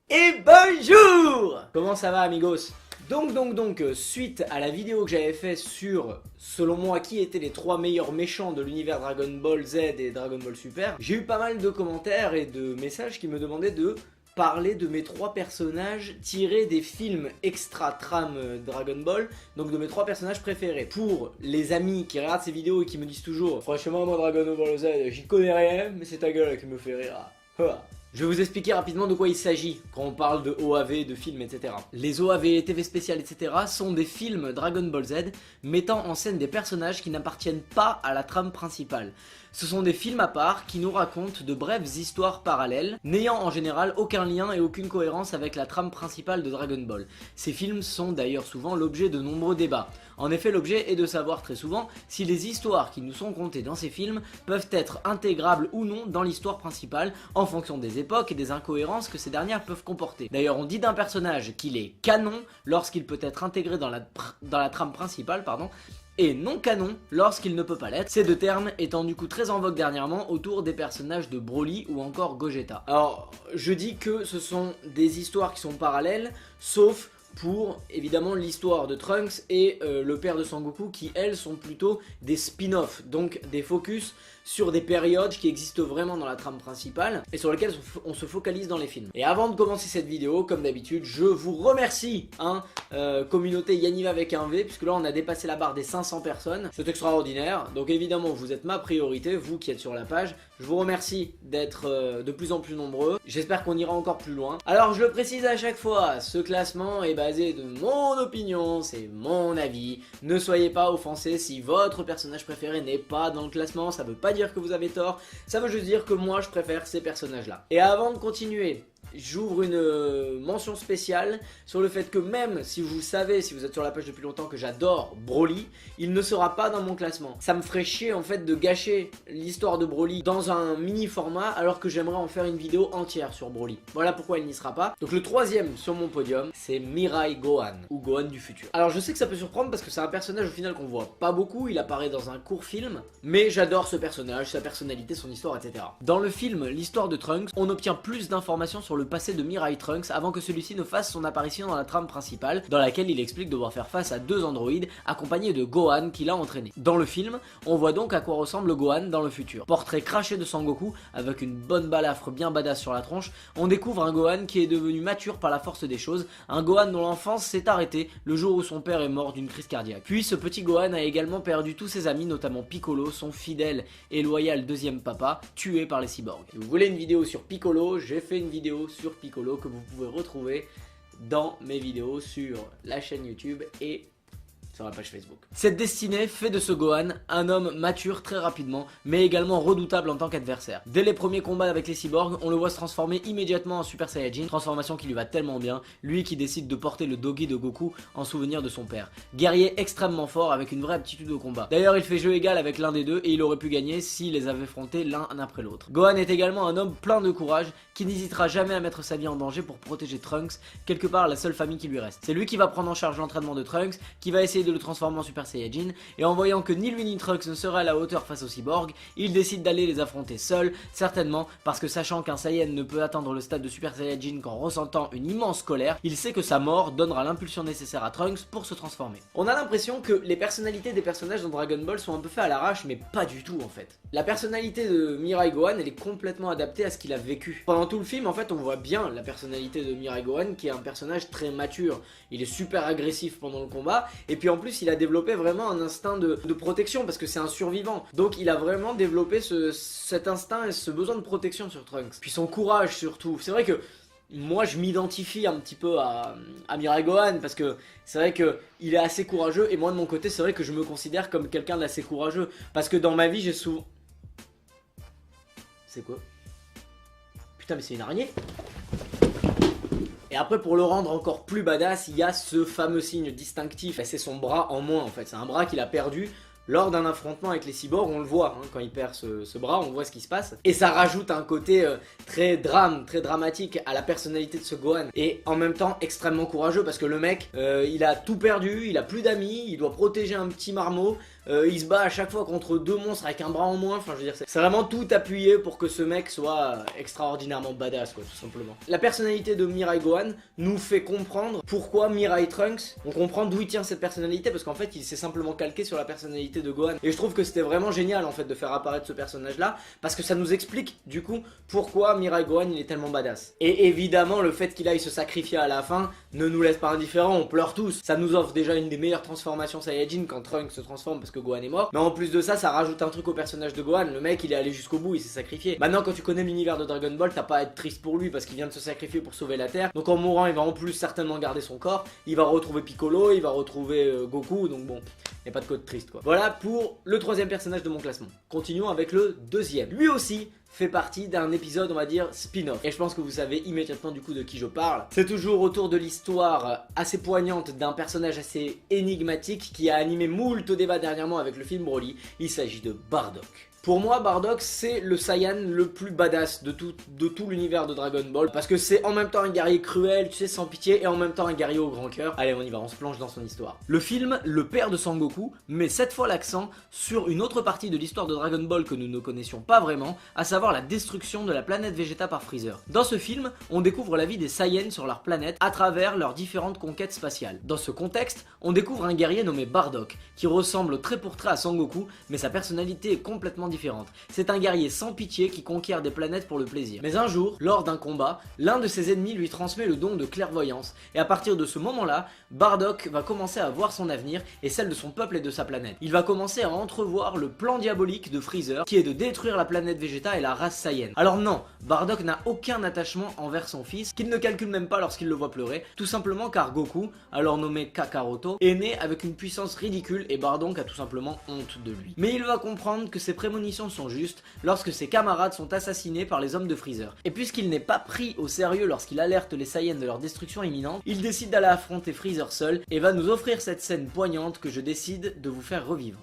Et bonjour! Comment ça va amigos? Donc, suite à la vidéo que j'avais fait sur, selon moi, qui étaient les 3 meilleurs méchants de l'univers Dragon Ball Z et Dragon Ball Super, j'ai eu pas mal de commentaires et de messages qui me demandaient de parler de mes 3 personnages tirés des films extra trame Dragon Ball, donc de mes 3 personnages préférés. Pour les amis qui regardent ces vidéos et qui me disent toujours franchement moi Dragon Ball Z j'y connais rien, mais c'est ta gueule qui me fait rire. Je vais vous expliquer rapidement de quoi il s'agit quand on parle de OAV, de films, etc. Les OAV, TV spéciales, etc. sont des films Dragon Ball Z mettant en scène des personnages qui n'appartiennent pas à la trame principale. Ce sont des films à part qui nous racontent de brèves histoires parallèles, n'ayant en général aucun lien et aucune cohérence avec la trame principale de Dragon Ball. Ces films sont d'ailleurs souvent l'objet de nombreux débats. En effet, l'objet est de savoir très souvent si les histoires qui nous sont contées dans ces films peuvent être intégrables ou non dans l'histoire principale, en fonction des époques et des incohérences que ces dernières peuvent comporter. D'ailleurs, on dit d'un personnage qu'il est canon lorsqu'il peut être intégré dans la trame principale, et non canon lorsqu'il ne peut pas l'être, ces deux termes étant du coup très en vogue dernièrement autour des personnages de Broly ou encore Gogeta. Alors, je dis que ce sont des histoires qui sont parallèles, sauf pour évidemment l'histoire de Trunks et le père de Sangoku qui elles sont plutôt des spin-offs, donc des focus sur des périodes qui existent vraiment dans la trame principale et sur lesquelles on se focalise dans les films. Et avant de commencer cette vidéo, comme d'habitude, je vous remercie, communauté Yaniv avec un V, puisque là on a dépassé la barre des 500 personnes, c'est extraordinaire, donc évidemment vous êtes ma priorité, vous qui êtes sur la page, je vous remercie d'être de plus en plus nombreux, j'espère qu'on ira encore plus loin. Alors je le précise à chaque fois, ce classement est basé de mon opinion, c'est mon avis, ne soyez pas offensés si votre personnage préféré n'est pas dans le classement, ça veut pas dire que vous avez tort, ça veut juste dire que moi je préfère ces personnages là. Et avant de continuer, j'ouvre une mention spéciale sur le fait que même si vous savez, si vous êtes sur la page depuis longtemps, que j'adore Broly, il ne sera pas dans mon classement. Ça me ferait chier en fait de gâcher l'histoire de Broly dans un mini format alors que j'aimerais en faire une vidéo entière sur Broly. Voilà pourquoi il n'y sera pas. Donc le troisième sur mon podium, c'est Mirai Gohan, ou Gohan du futur. Alors je sais que ça peut surprendre parce que c'est un personnage au final qu'on voit pas beaucoup, il apparaît dans un court film, mais j'adore ce personnage, sa personnalité, son histoire, etc. Dans le film L'histoire de Trunks, on obtient plus d'informations sur le passé de Mirai Trunks avant que celui-ci ne fasse son apparition dans la trame principale, dans laquelle il explique devoir faire face à 2 androïdes accompagnés de Gohan qui l'a entraîné. Dans le film, on voit donc à quoi ressemble Gohan dans le futur. Portrait craché de Sangoku avec une bonne balafre bien badass sur la tronche, on découvre un Gohan qui est devenu mature par la force des choses, un Gohan dont l'enfance s'est arrêtée le jour où son père est mort d'une crise cardiaque. Puis ce petit Gohan a également perdu tous ses amis, notamment Piccolo, son fidèle et loyal deuxième papa, tué par les cyborgs. Si vous voulez une vidéo sur Piccolo, j'ai fait une vidéo sur Piccolo que vous pouvez retrouver dans mes vidéos sur la chaîne YouTube et sur la page Facebook. Cette destinée fait de ce Gohan un homme mature très rapidement, mais également redoutable en tant qu'adversaire. Dès les premiers combats avec les cyborgs, on le voit se transformer immédiatement en Super Saiyajin, transformation qui lui va tellement bien, lui qui décide de porter le Dogi de Goku en souvenir de son père. Guerrier extrêmement fort avec une vraie aptitude au combat. D'ailleurs il fait jeu égal avec l'un des deux et il aurait pu gagner s'il les avait affrontés l'un après l'autre. Gohan est également un homme plein de courage qui n'hésitera jamais à mettre sa vie en danger pour protéger Trunks, quelque part la seule famille qui lui reste. C'est lui qui va prendre en charge l'entraînement de Trunks, qui va essayer de le transformer en Super Saiyajin, et en voyant que ni lui ni Trunks ne seraient à la hauteur face aux cyborgs, il décide d'aller les affronter seul, certainement parce que sachant qu'un Saiyan ne peut atteindre le stade de Super Saiyajin qu'en ressentant une immense colère, il sait que sa mort donnera l'impulsion nécessaire à Trunks pour se transformer. On a l'impression que les personnalités des personnages dans Dragon Ball sont un peu faits à l'arrache, mais pas du tout en fait. La personnalité de Mirai Gohan, elle est complètement adaptée à ce qu'il a vécu. Pendant tout le film, en fait, on voit bien la personnalité de Mirai Gohan, qui est un personnage très mature. Il est super agressif pendant le combat, et puis en plus, il a développé vraiment un instinct de protection, parce que c'est un survivant. Donc il a vraiment développé cet instinct et ce besoin de protection sur Trunks. Puis son courage surtout. C'est vrai que moi je m'identifie un petit peu à Mirai Gohan parce que c'est vrai qu'il est assez courageux et moi de mon côté c'est vrai que je me considère comme quelqu'un d'assez courageux parce que dans ma vie j'ai souvent... C'est quoi? Putain mais c'est une araignée. Et après pour le rendre encore plus badass il y a ce fameux signe distinctif, c'est son bras en moins en fait, c'est un bras qu'il a perdu lors d'un affrontement avec les cyborgs, on le voit, quand il perd ce bras, on voit ce qui se passe. Et ça rajoute un côté très dramatique à la personnalité de ce Gohan. Et en même temps extrêmement courageux parce que le mec, il a tout perdu, il a plus d'amis, il doit protéger un petit marmot. il se bat à chaque fois contre 2 monstres avec un bras en moins, enfin je veux dire c'est vraiment tout appuyé pour que ce mec soit extraordinairement badass quoi, tout simplement. La personnalité de Mirai Gohan nous fait comprendre pourquoi Mirai Trunks, on comprend d'où il tient cette personnalité parce qu'en fait il s'est simplement calqué sur la personnalité de Gohan. Et je trouve que c'était vraiment génial en fait de faire apparaître ce personnage là parce que ça nous explique du coup pourquoi Mirai Gohan il est tellement badass. Et évidemment le fait qu'il aille se sacrifier à la fin ne nous laisse pas indifférents, on pleure tous. Ça nous offre déjà une des meilleures transformations Saiyajin quand Trunks se transforme parce que Gohan est mort. Mais en plus de ça, ça rajoute un truc au personnage de Gohan. Le mec il est allé jusqu'au bout, il s'est sacrifié. Maintenant quand tu connais l'univers de Dragon Ball, t'as pas à être triste pour lui parce qu'il vient de se sacrifier pour sauver la Terre. Donc en mourant il va en plus certainement garder son corps. Il va retrouver Piccolo, il va retrouver Goku. Donc bon, y a pas de code triste quoi. Voilà pour le 3e personnage de mon classement. Continuons avec le 2e. Lui aussi fait partie d'un épisode on va dire spin-off. Et je pense que vous savez immédiatement du coup de qui je parle. C'est toujours autour de l'histoire assez poignante d'un personnage assez énigmatique qui a animé moult débats dernièrement avec le film Broly. Il s'agit de Bardock. Pour moi, Bardock, c'est le Saiyan le plus badass de tout l'univers de Dragon Ball. Parce que c'est en même temps un guerrier cruel, tu sais, sans pitié, et en même temps un guerrier au grand cœur. Allez, on y va, on se plonge dans son histoire. Le film, le père de Sangoku, met cette fois l'accent sur une autre partie de l'histoire de Dragon Ball que nous ne connaissions pas vraiment, à savoir la destruction de la planète Vegeta par Freezer. Dans ce film, on découvre la vie des Saiyans sur leur planète à travers leurs différentes conquêtes spatiales. Dans ce contexte, on découvre un guerrier nommé Bardock, qui ressemble trait pour trait à Sangoku, mais sa personnalité est complètement différente. C'est un guerrier sans pitié qui conquiert des planètes pour le plaisir. Mais un jour, lors d'un combat, l'un de ses ennemis lui transmet le don de clairvoyance, et à partir de ce moment-là, Bardock va commencer à voir son avenir et celle de son peuple et de sa planète. Il va commencer à entrevoir le plan diabolique de Freezer, qui est de détruire la planète Vegeta et la race Saiyan. Alors non, Bardock n'a aucun attachement envers son fils, qu'il ne calcule même pas lorsqu'il le voit pleurer, tout simplement car Goku, alors nommé Kakaroto, est né avec une puissance ridicule et Bardock a tout simplement honte de lui. Mais il va comprendre que ses prémonitions sont justes lorsque ses camarades sont assassinés par les hommes de Freezer. Et puisqu'il n'est pas pris au sérieux lorsqu'il alerte les Saiyans de leur destruction imminente, il décide d'aller affronter Freezer seul et va nous offrir cette scène poignante que je décide de vous faire revivre.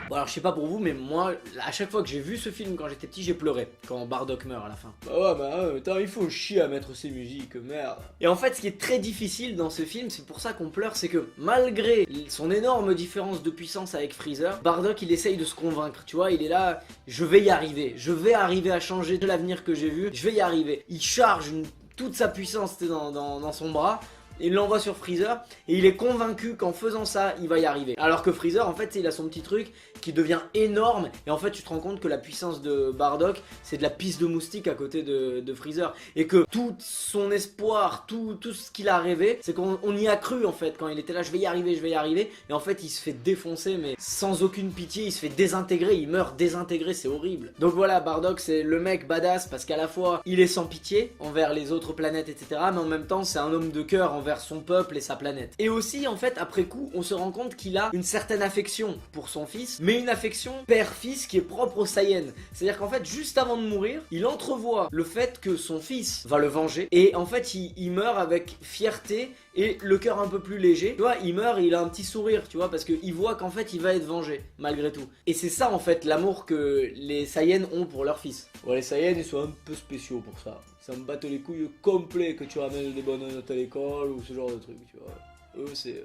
Bon alors je sais pas pour vous mais moi à chaque fois que j'ai vu ce film quand j'étais petit j'ai pleuré quand Bardock meurt à la fin. Bah ouais bah attends, il faut chier à mettre ces musiques, merde. Et en fait ce qui est très difficile dans ce film, c'est pour ça qu'on pleure, c'est que malgré son énorme différence de puissance avec Freezer, Bardock il essaye de se convaincre, tu vois, il est là, je vais y arriver, je vais arriver à changer de l'avenir que j'ai vu, je vais y arriver. Il charge toute sa puissance dans son bras. Il l'envoie sur Freezer et il est convaincu qu'en faisant ça, il va y arriver. Alors que Freezer, en fait, il a son petit truc qui devient énorme et en fait, tu te rends compte que la puissance de Bardock, c'est de la pisse de moustique à côté de Freezer et que tout son espoir, tout ce qu'il a rêvé, c'est qu'on y a cru en fait quand il était là, je vais y arriver et en fait, il se fait défoncer mais sans aucune pitié, il se fait désintégrer, il meurt désintégré, c'est horrible. Donc voilà, Bardock, c'est le mec badass parce qu'à la fois, il est sans pitié envers les autres planètes, etc. mais en même temps, c'est un homme de cœur envers son peuple et sa planète. Et aussi en fait après coup on se rend compte qu'il a une certaine affection pour son fils, mais une affection père-fils qui est propre au Saiyan. C'est à dire qu'en fait juste avant de mourir il entrevoit le fait que son fils va le venger et en fait il meurt avec fierté et le cœur un peu plus léger, tu vois, il meurt et il a un petit sourire, tu vois, parce qu'il voit qu'en fait il va être vengé malgré tout. Et c'est ça en fait l'amour que les Saiyans ont pour leur fils. Ouais, les Saiyans ils sont un peu spéciaux pour ça. Ça me batte les couilles complet que tu ramènes des bonnes notes à l'école ou ce genre de truc, tu vois. Eux c'est...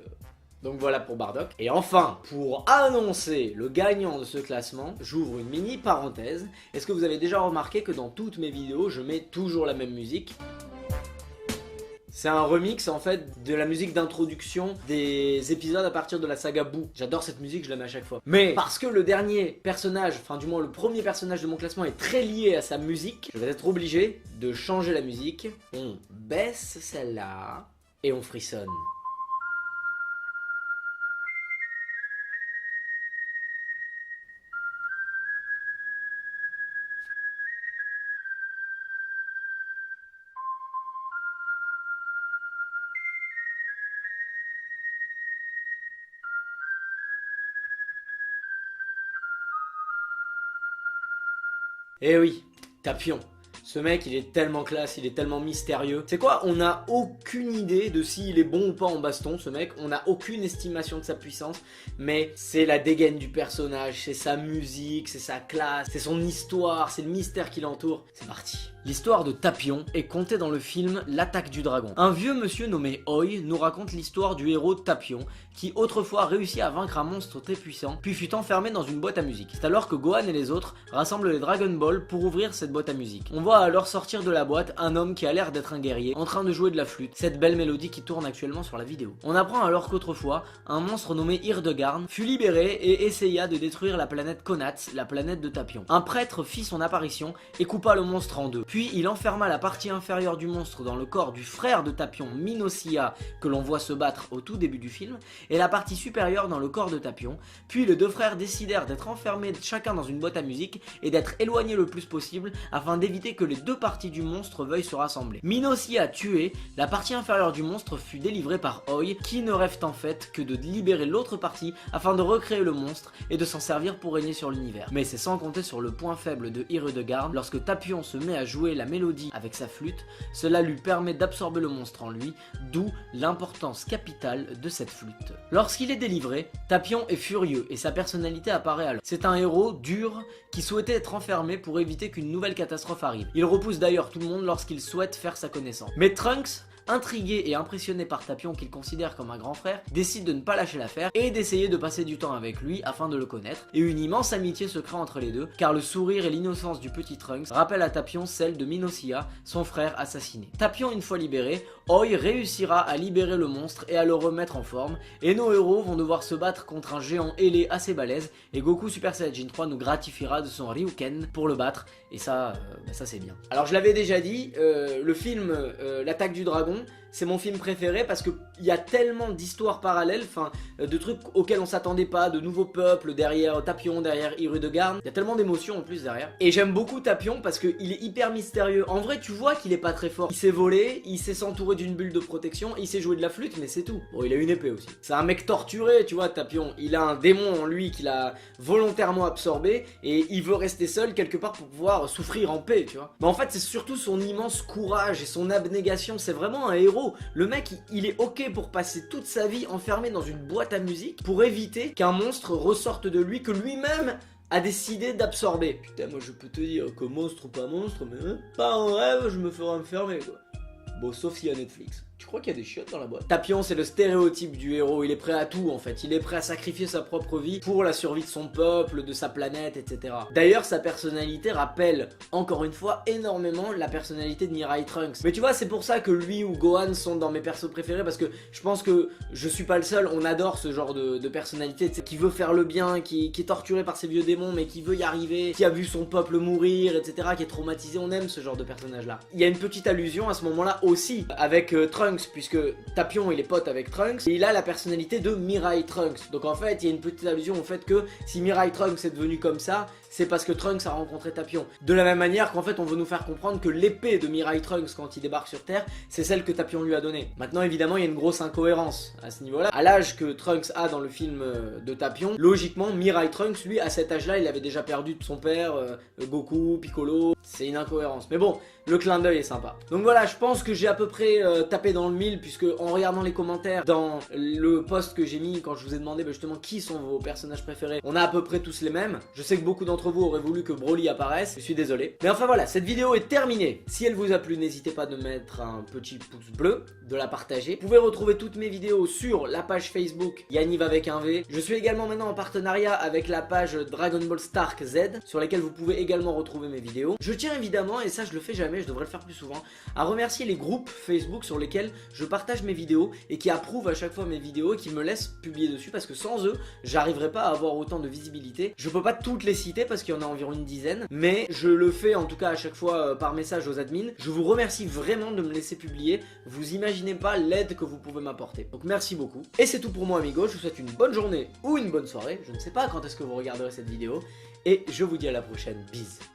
Donc voilà pour Bardock. Et enfin, pour annoncer le gagnant de ce classement, j'ouvre une mini parenthèse. Est-ce que vous avez déjà remarqué que dans toutes mes vidéos, je mets toujours la même musique ? C'est un remix en fait de la musique d'introduction des épisodes à partir de la saga Boo. J'adore cette musique, je la mets à chaque fois. Mais parce que le dernier personnage, enfin du moins le premier personnage de mon classement est très lié à sa musique, je vais être obligé de changer la musique. On baisse celle-là et on frissonne. Eh oui, Tapion. Ce mec, il est tellement classe, il est tellement mystérieux. C'est quoi? On n'a aucune idée de s'il est bon ou pas en baston, ce mec. On n'a aucune estimation de sa puissance. Mais c'est la dégaine du personnage, c'est sa musique, c'est sa classe, c'est son histoire, c'est le mystère qui l'entoure. C'est parti. L'histoire de Tapion est contée dans le film L'attaque du dragon. Un vieux monsieur nommé Oi nous raconte l'histoire du héros Tapion qui autrefois réussit à vaincre un monstre très puissant puis fut enfermé dans une boîte à musique. C'est alors que Gohan et les autres rassemblent les Dragon Ball pour ouvrir cette boîte à musique. On voit alors sortir de la boîte un homme qui a l'air d'être un guerrier en train de jouer de la flûte, cette belle mélodie qui tourne actuellement sur la vidéo. On apprend alors qu'autrefois, un monstre nommé Hildegarn fut libéré et essaya de détruire la planète Konats, la planète de Tapion. Un prêtre fit son apparition et coupa le monstre en deux. Puis il enferma la partie inférieure du monstre dans le corps du frère de Tapion, Minosia, que l'on voit se battre au tout début du film, et la partie supérieure dans le corps de Tapion. Puis les deux frères décidèrent d'être enfermés chacun dans une boîte à musique et d'être éloignés le plus possible afin d'éviter que les deux parties du monstre veuillent se rassembler. Minosia tué, la partie inférieure du monstre fut délivrée par Oi, qui ne rêve en fait que de libérer l'autre partie afin de recréer le monstre et de s'en servir pour régner sur l'univers. Mais c'est sans compter sur le point faible de Hildegarn. Lorsque Tapion se met à jouer la mélodie avec sa flûte, cela lui permet d'absorber le monstre en lui, d'où l'importance capitale de cette flûte. Lorsqu'il est délivré, Tapion est furieux et sa personnalité apparaît alors. C'est un héros dur qui souhaitait être enfermé pour éviter qu'une nouvelle catastrophe arrive. Il repousse d'ailleurs tout le monde lorsqu'il souhaite faire sa connaissance. Mais Trunks, intrigué et impressionné par Tapion qu'il considère comme un grand frère, décide de ne pas lâcher l'affaire et d'essayer de passer du temps avec lui afin de le connaître, et une immense amitié se crée entre les deux, car le sourire et l'innocence du petit Trunks rappellent à Tapion celle de Minosia, son frère assassiné. Tapion une fois libéré, Oi réussira à libérer le monstre et à le remettre en forme, et nos héros vont devoir se battre contre un géant ailé assez balèze, et Goku Super Saiyajin 3 nous gratifiera de son Ryuken pour le battre, et ça c'est bien. Alors je l'avais déjà dit, le film L'attaque du dragon, c'est mon film préféré parce qu'il y a tellement d'histoires parallèles, enfin de trucs auxquels on s'attendait pas, de nouveaux peuples derrière Tapion, derrière Hildegarn. Il y a tellement d'émotions en plus derrière. Et j'aime beaucoup Tapion parce qu'il est hyper mystérieux. En vrai, tu vois qu'il est pas très fort. Il sait voler, il sait s'entourer d'une bulle de protection, il sait jouer de la flûte, mais c'est tout. Bon, il a une épée aussi. C'est un mec torturé, tu vois, Tapion. Il a un démon en lui qu'il a volontairement absorbé et il veut rester seul quelque part pour pouvoir souffrir en paix, tu vois. Mais en fait, c'est surtout son immense courage et son abnégation. C'est vraiment un héros. Le mec, il est ok pour passer toute sa vie enfermé dans une boîte à musique pour éviter qu'un monstre ressorte de lui, que lui-même a décidé d'absorber. Putain, moi je peux te dire que monstre ou pas monstre, mais pas en rêve, je me ferai enfermer quoi. Bon, sauf s'il y a Netflix. Tu crois qu'il y a des chiottes dans la boîte? Tapion, c'est le stéréotype du héros, il est prêt à tout en fait, il est prêt à sacrifier sa propre vie pour la survie de son peuple, de sa planète, etc. D'ailleurs, sa personnalité rappelle, encore une fois, énormément la personnalité de Mirai Trunks. Mais tu vois, c'est pour ça que lui ou Gohan sont dans mes persos préférés, parce que je pense que je suis pas le seul, on adore ce genre de personnalité, qui veut faire le bien, qui est torturé par ses vieux démons, mais qui veut y arriver, qui a vu son peuple mourir, etc., qui est traumatisé, on aime ce genre de personnage là. Il y a une petite allusion à ce moment-là aussi, avec Trunks, puisque Tapion il est pote avec Trunks et il a la personnalité de Mirai Trunks. Donc en fait il y a une petite allusion au fait que si Mirai Trunks est devenu comme ça, c'est parce que Trunks a rencontré Tapion. De la même manière qu'en fait on veut nous faire comprendre que l'épée de Mirai Trunks quand il débarque sur Terre, c'est celle que Tapion lui a donnée. Maintenant évidemment il y a une grosse incohérence à ce niveau là. À l'âge que Trunks a dans le film de Tapion, logiquement Mirai Trunks lui à cet âge là il avait déjà perdu son père, Goku, Piccolo. C'est une incohérence. Mais bon, le clin d'œil est sympa. Donc voilà, je pense que j'ai à peu près tapé dans le mille, puisque en regardant les commentaires dans le post que j'ai mis quand je vous ai demandé justement qui sont vos personnages préférés, on a à peu près tous les mêmes. Je sais que beaucoup d'entre vous auraient voulu que Broly apparaisse, je suis désolé. Mais enfin voilà, cette vidéo est terminée. Si elle vous a plu, n'hésitez pas de mettre un petit pouce bleu, de la partager. Vous pouvez retrouver toutes mes vidéos sur la page Facebook Yaniv avec un V. Je suis également maintenant en partenariat avec la page Dragon Ball Stark Z, sur laquelle vous pouvez également retrouver mes vidéos. Je tiens évidemment, et ça je le fais jamais, je devrais le faire plus souvent, à remercier les groupes Facebook sur lesquels je partage mes vidéos et qui approuvent à chaque fois mes vidéos et qui me laissent publier dessus, parce que sans eux, j'arriverai pas à avoir autant de visibilité. Je peux pas toutes les citer parce qu'il y en a environ une dizaine, mais je le fais en tout cas à chaque fois par message aux admins. Je vous remercie vraiment de me laisser publier, vous imaginez pas l'aide que vous pouvez m'apporter. Donc merci beaucoup. Et c'est tout pour moi amigos, je vous souhaite une bonne journée ou une bonne soirée, je ne sais pas quand est-ce que vous regarderez cette vidéo, et je vous dis à la prochaine, bisous.